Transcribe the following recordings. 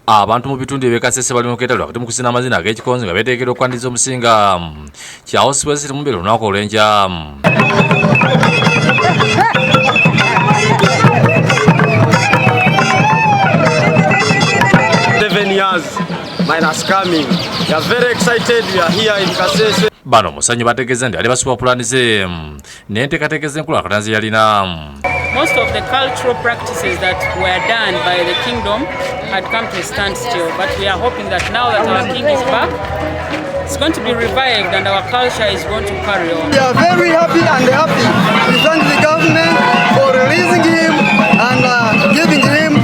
Abantu mu bitundu bye Kasese bali mu ketalo wakati mu kusina amazina ag'ekikonzi nga beeteekera okwaniriza Omusinga kyawo Wesley Mumbere olunaku olw'enkya. 7 years minus coming. We are very excited. We are here in Kasese. Bano musanyu bategeeza nti ali basuba pulanize n'enteekateeka z'enkulaakulana ze yalina. Most of the cultural practices that were done by the kingdom had come to a standstill, but we are hoping that now that our king is back, it's going to be revived and our culture is going to carry on. We are very happy. We thank the government for releasing him and giving him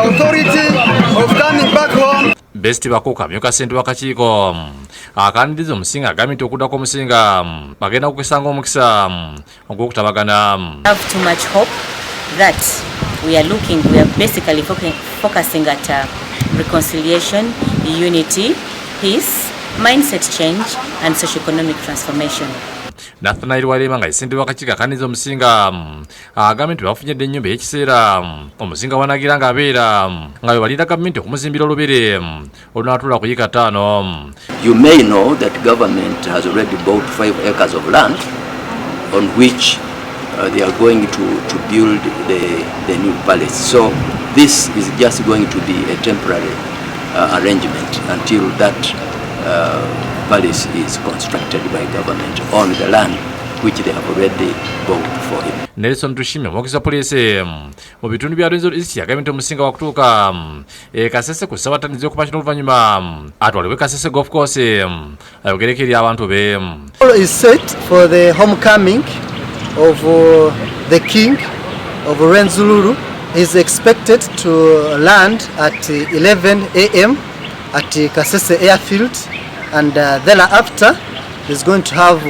authority of coming back home. Best bakuka myuka sente wakakiiko akaniriza Omusinga agambye nti okuddako Omusinga bagenda kukisanga omukisa ogw'okutabagana. Have too much hope that we are basically focusing at reconciliation, unity, peace, mindset change and socio-economic transformation. Nathanael Walema nga isente wakakiiko akaniriza Omusinga agambye nti bafunyedde ennyumba y'ekiseera Omusinga wanagira ng'abeera nga we balira gavumenti okumuzimbira olubiri olunaatuula kuyika 5. You may know that government has already bought 5 acres of land on which they are going to build the new palace. So this is just going to be a temporary arrangement until that palace is constructed by government on the land which they have already bought for him. Nelson Tushime omwogezi poliisi mu bitundu bya Rwenzururu yagambye nti Omusinga wakutuuka Kasese ku ssabatandisi okupakira oluvannyuma atwalibwe Kasese golf course ayogereko eri abantu be. All is set for the homecoming of the king of Rwenzururu. Is expected to land at 11 a.m. at Kasese airfield, and thereafter is going to have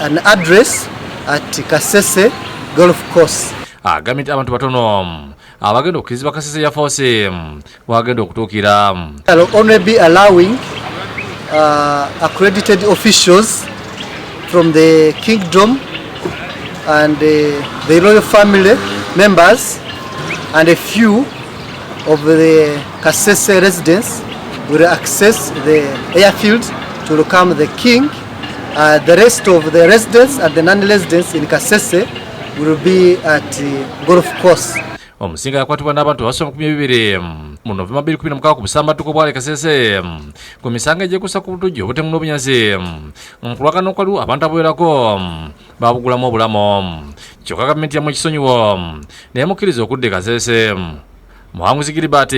an address at Kasese golf course. Agambye nti abantu batono abagenda okukirizibwa Kasese Air Force wagenda okutuukira. I'll only be allowing accredited officials from the kingdom and the royal family members and a few of the Kasese residents will access the airfield to welcome the king. The rest of the residents and the non-residents in Kasese will be at golf course. Omusinga yakwatibwa n'abantu basoba 200 mu Novemba 2016 ku busambatuko bwa Kasese ku misango egyekuusa ku butujju obutemu n'obunyazi nkulwakano kwaliwo abantu abawerako babugulamu obulamu kyokka gavumenti yamu ekisonyiwo neemukkiriza okudda Kasese. Muhanguzi Gilbert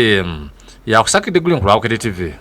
yakusakidde guli nkulawukire TV.